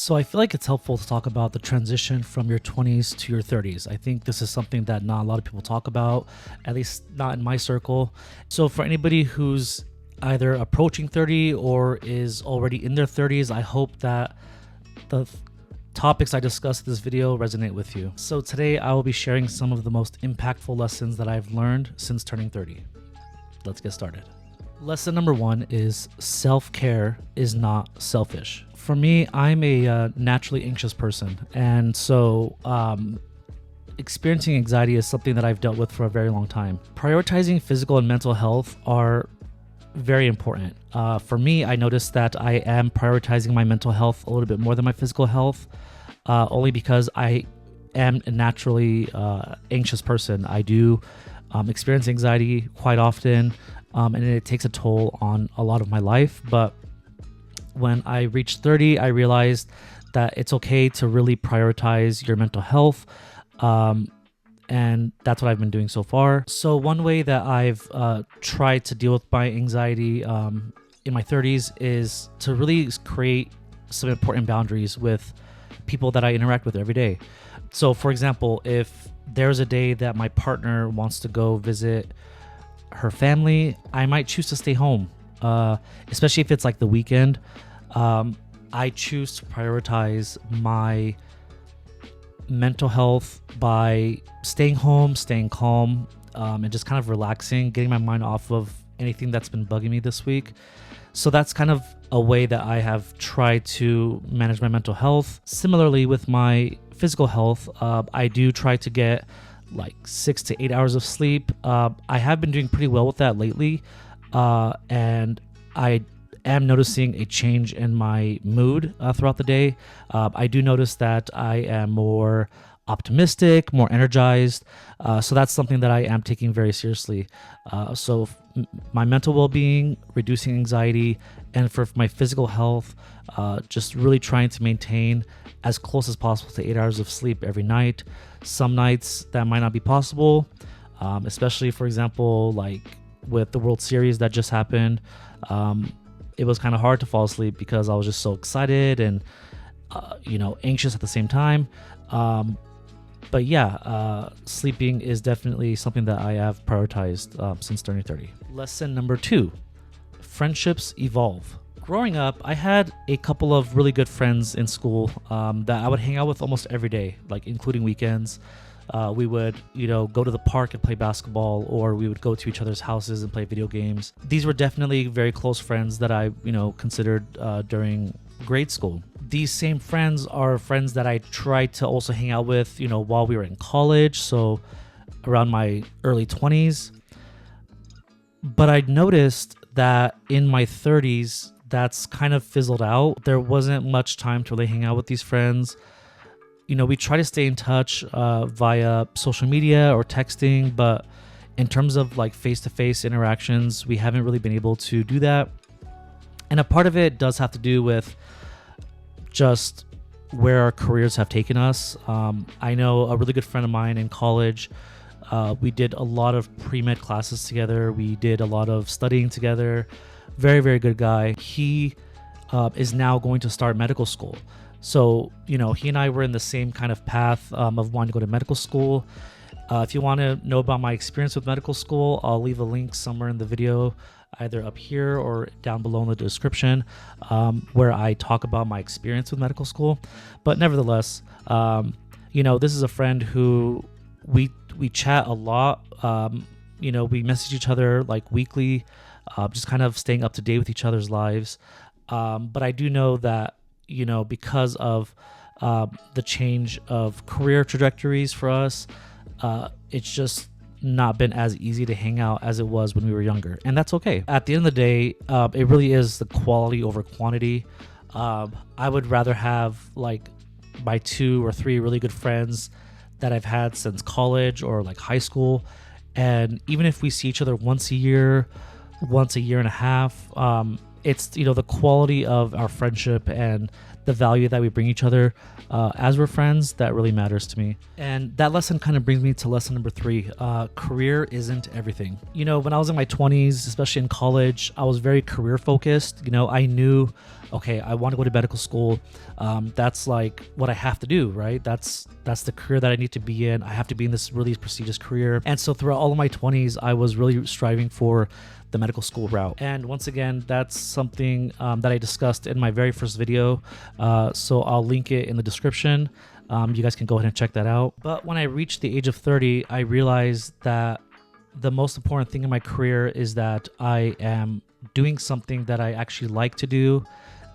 So I feel like it's helpful to talk about the transition from your 20s to your 30s. I think this is something that not a lot of people talk about, at least not in my circle. So for anybody who's either approaching 30 or is already in their 30s, I hope that the topics I discuss in this video resonate with you. So today I will be sharing some of the most impactful lessons that I've learned since turning 30. Let's get started. Lesson number one is self-care is not selfish. For me, I'm a naturally anxious person, and so experiencing anxiety is something that I've dealt with for a very long time. Prioritizing physical and mental health are very important. For me, I noticed that I am prioritizing my mental health a little bit more than my physical health, only because I am a naturally anxious person. I do experience anxiety quite often, and it takes a toll on a lot of my life. But when I reached 30, I realized that it's okay to really prioritize your mental health. And that's what I've been doing so far. So one way that I've tried to deal with my anxiety in my 30s is to really create some important boundaries with people that I interact with every day. So for example, if there's a day that my partner wants to go visit her family, I might choose to stay home, especially if it's like the weekend. I choose to prioritize my mental health by staying home, staying calm, and just kind of relaxing, getting my mind off of anything that's been bugging me this week. So that's kind of a way that I have tried to manage my mental health. Similarly, with my physical health, I do try to get like 6 to 8 hours of sleep. I have been doing pretty well with that lately, and I am noticing a change in my mood throughout the day. I do notice that I am more optimistic, more energized. So that's something that I am taking very seriously. So my mental well-being, reducing anxiety, and for my physical health, just really trying to maintain as close as possible to 8 hours of sleep every night. Some nights that might not be possible, especially, for example, like with the World Series that just happened. It was kind of hard to fall asleep because I was just so excited and, anxious at the same time. But yeah, sleeping is definitely something that I have prioritized since turning 30. Lesson number 2, friendships evolve. Growing up, I had a couple of really good friends in school that I would hang out with almost every day, like including weekends. We would, go to the park and play basketball, or we would go to each other's houses and play video games. These were definitely very close friends that I, considered during grade school. These same friends are friends that I tried to also hang out with, while we were in college, so around my early 20s. But I noticed that in my 30s, that's kind of fizzled out. There wasn't much time to really hang out with these friends. We try to stay in touch via social media or texting, but in terms of like face-to-face interactions, we haven't really been able to do that. And a part of it does have to do with just where our careers have taken us. I know a really good friend of mine in college. We did a lot of pre-med classes together. We did a lot of studying together. Very, very good guy. He is now going to start medical school. So, he and I were in the same kind of path of wanting to go to medical school. If you want to know about my experience with medical school, I'll leave a link somewhere in the video, either up here or down below in the description, where I talk about my experience with medical school. But nevertheless, this is a friend who we chat a lot. We message each other like weekly, just kind of staying up to date with each other's lives. But I do know that, because of the change of career trajectories for us, it's just not been as easy to hang out as it was when we were younger. And that's okay. At the end of the day, it really is the quality over quantity. I would rather have like my 2 or 3 really good friends that I've had since college or like high school. And even if we see each other once a year and a half, it's, the quality of our friendship and the value that we bring each other as we're friends, that really matters to me. And that lesson kind of brings me to lesson number 3. Career isn't everything. You know, when I was in my 20s, especially in college, I was very career focused. You know, I knew, okay, I want to go to medical school. That's like what I have to do, right? That's the career that I need to be in. I have to be in this really prestigious career. And so throughout all of my 20s, I was really striving for the medical school route. And once again, that's something that I discussed in my very first video. So I'll link it in the description. You guys can go ahead and check that out. But when I reached the age of 30, I realized that the most important thing in my career is that I am doing something that I actually like to do,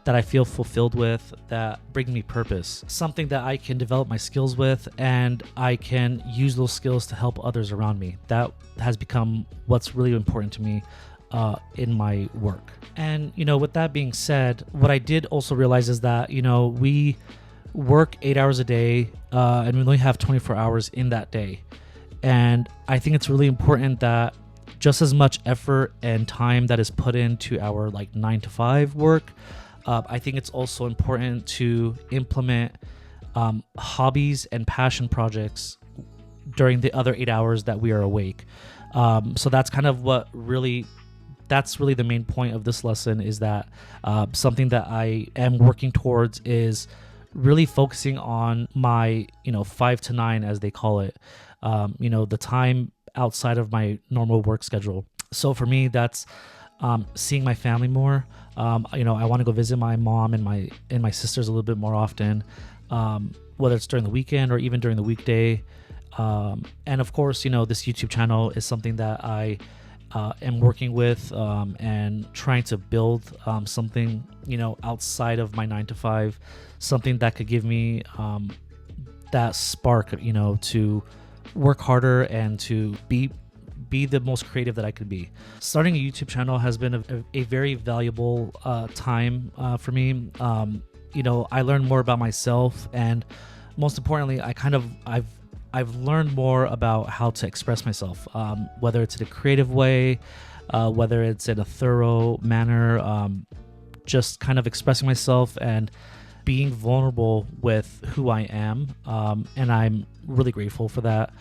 that I feel fulfilled with, that bring me purpose, something that I can develop my skills with, and I can use those skills to help others around me. That has become what's really important to me in my work. And, you know, with that being said, what I did also realize is that, you know, we work 8 hours a day and we only have 24 hours in that day. And I think it's really important that just as much effort and time that is put into our like 9 to 5 work, I think it's also important to implement hobbies and passion projects during the other 8 hours that we are awake. So that's kind of that's really the main point of this lesson, is that something that I am working towards is really focusing on my, 5 to 9, as they call it, the time outside of my normal work schedule. So for me, that's seeing my family more. I want to go visit my mom and my sisters a little bit more often, whether it's during the weekend or even during the weekday. And of course, this YouTube channel is something that I am working with and trying to build something, outside of my 9 to 5, something that could give me that spark, to work harder and to be the most creative that I could be. Starting a YouTube channel has been a very valuable time for me. I learned more about myself, and most importantly, I've learned more about how to express myself, whether it's in a creative way, whether it's in a thorough manner, just kind of expressing myself and being vulnerable with who I am. And I'm really grateful for that.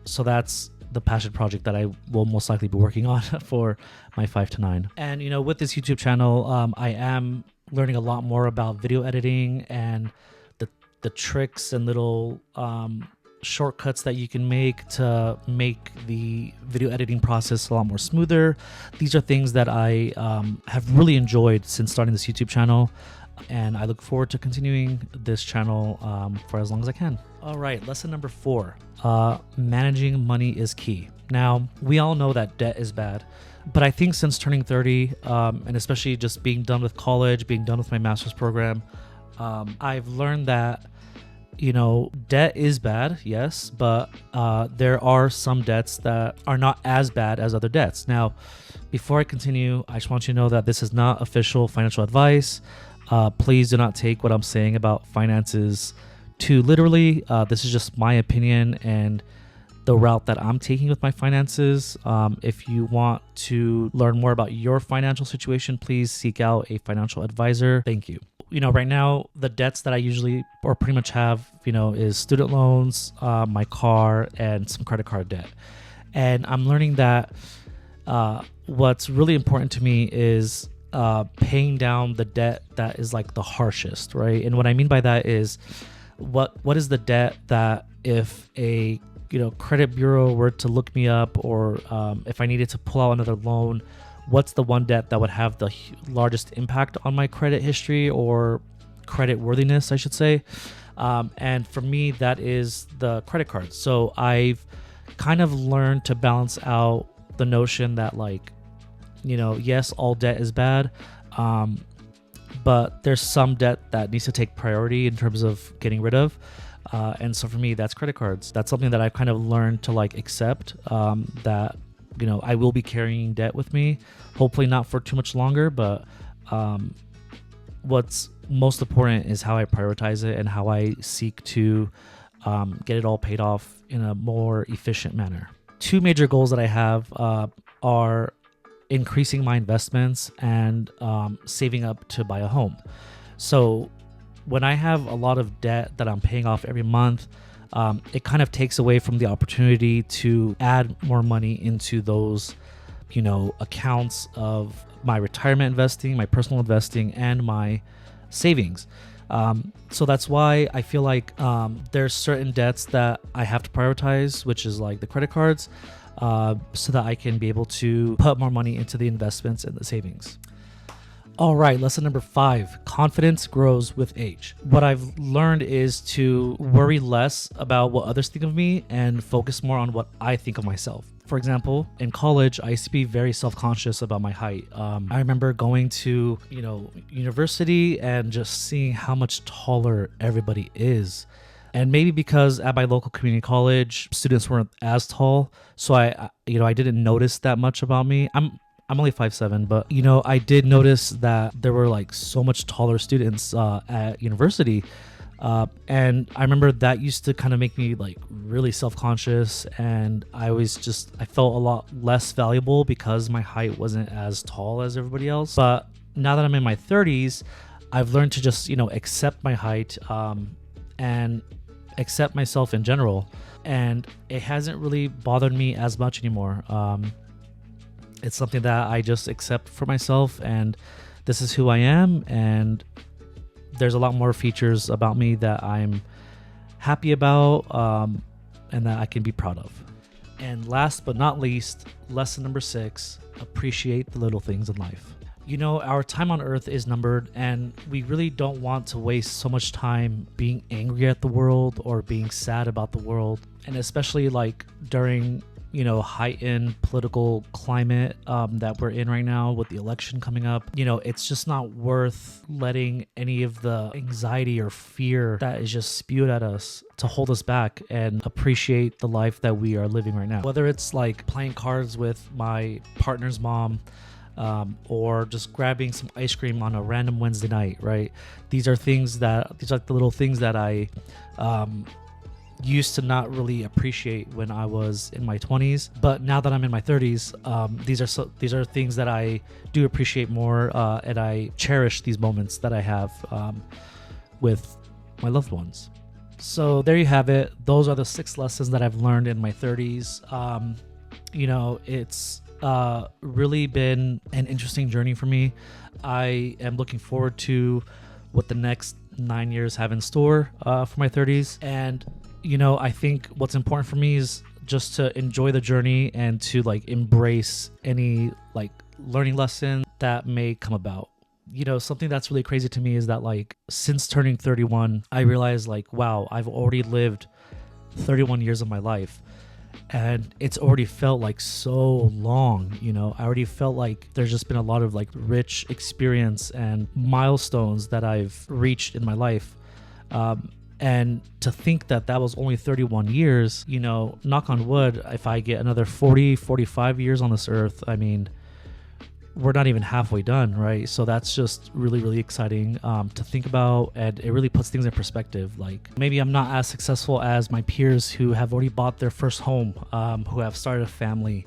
So that's the passion project that I will most likely be working on for my 5 to 9. And, with this YouTube channel, I am learning a lot more about video editing and the tricks and little shortcuts that you can make to make the video editing process a lot more smoother. These are things that I have really enjoyed since starting this YouTube channel, and I look forward to continuing this channel for as long as I can. All right, lesson number 4. Managing money is key. Now, we all know that debt is bad, but I think since turning 30, and especially just being done with college, being done with my master's program, I've learned that, debt is bad, yes, but there are some debts that are not as bad as other debts. Now, before I continue, I just want you to know that this is not official financial advice. Please do not take what I'm saying about finances too literally. This is just my opinion and the route that I'm taking with my finances. If you want to learn more about your financial situation, please seek out a financial advisor. Thank you. Right now, the debts that I usually or pretty much have, is student loans, my car, and some credit card debt. And I'm learning that what's really important to me is paying down the debt that is like the harshest, right? And what I mean by that is what is the debt that if a credit bureau were to look me up, or if I needed to pull out another loan, what's the one debt that would have the largest impact on my credit history or credit worthiness, I should say. And for me, that is the credit card. So I've kind of learned to balance out the notion that yes, all debt is bad, but there's some debt that needs to take priority in terms of getting rid of. And so for me, that's credit cards. That's something that I've kind of learned to accept, that I will be carrying debt with me, hopefully not for too much longer, but what's most important is how I prioritize it and how I seek to get it all paid off in a more efficient manner. 2 major goals that I have are increasing my investments and saving up to buy a home. So when I have a lot of debt that I'm paying off every month, it kind of takes away from the opportunity to add more money into those, accounts of my retirement investing, my personal investing, and my savings. So that's why I feel like there's certain debts that I have to prioritize, which is like the credit cards, so that I can be able to put more money into the investments and the savings. All right, lesson number 5, confidence grows with age. What I've learned is to worry less about what others think of me and focus more on what I think of myself. For example, in college, I used to be very self-conscious about my height. I remember going to, university and just seeing how much taller everybody is. And maybe because at my local community college, students weren't as tall, so I didn't notice that much about me. I'm only 5'7", but I did notice that there were like so much taller students at university. And I remember that used to kind of make me like really self-conscious, and I felt a lot less valuable because my height wasn't as tall as everybody else. But now that I'm in my 30s, I've learned to just, accept my height and accept myself in general. And it hasn't really bothered me as much anymore. It's something that I just accept for myself, and this is who I am, and there's a lot more features about me that I'm happy about and that I can be proud of. And last but not least, lesson number 6, appreciate the little things in life. Our time on earth is numbered, and we really don't want to waste so much time being angry at the world or being sad about the world, and especially like during heightened political climate that we're in right now with the election coming up. It's just not worth letting any of the anxiety or fear that is just spewed at us to hold us back and appreciate the life that we are living right now. Whether it's like playing cards with my partner's mom, or just grabbing some ice cream on a random Wednesday night, right? These are the little things that I used to not really appreciate when I was in my 20s, but now that I'm in my 30s, these are things that I do appreciate more, and I cherish these moments that I have with my loved ones. So there you have it. Those are the 6 lessons that I've learned in my 30s. It's really been an interesting journey for me. I am looking forward to what the next 9 years have in store for my 30s, and I think what's important for me is just to enjoy the journey and to like embrace any like learning lesson that may come about. Something that's really crazy to me is that like since turning 31, I realized like, wow, I've already lived 31 years of my life, and it's already felt like so long. I already felt like there's just been a lot of like rich experience and milestones that I've reached in my life. And to think that was only 31 years, knock on wood, if I get another 40, 45 years on this earth, I mean, we're not even halfway done, right? So that's just really, really exciting to think about, and it really puts things in perspective. Like maybe I'm not as successful as my peers who have already bought their first home, who have started a family.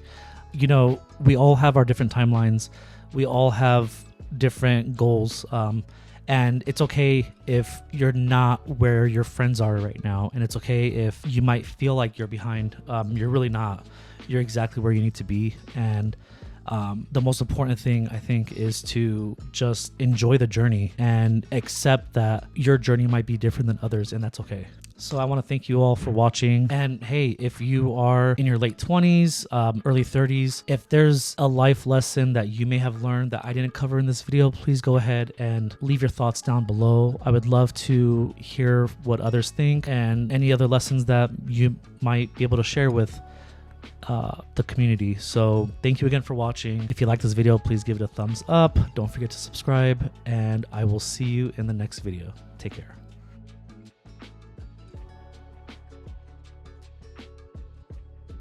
We all have our different timelines. We all have different goals. And it's okay if you're not where your friends are right now. And it's okay if you might feel like you're behind. You're really not. You're exactly where you need to be. And the most important thing, I think, is to just enjoy the journey and accept that your journey might be different than others, and that's okay. So I want to thank you all for watching. And hey, if you are in your late 20s, early 30s, if there's a life lesson that you may have learned that I didn't cover in this video, please go ahead and leave your thoughts down below. I would love to hear what others think and any other lessons that you might be able to share with the community. So thank you again for watching. If you like this video, please give it a thumbs up. Don't forget to subscribe, and I will see you in the next video. Take care.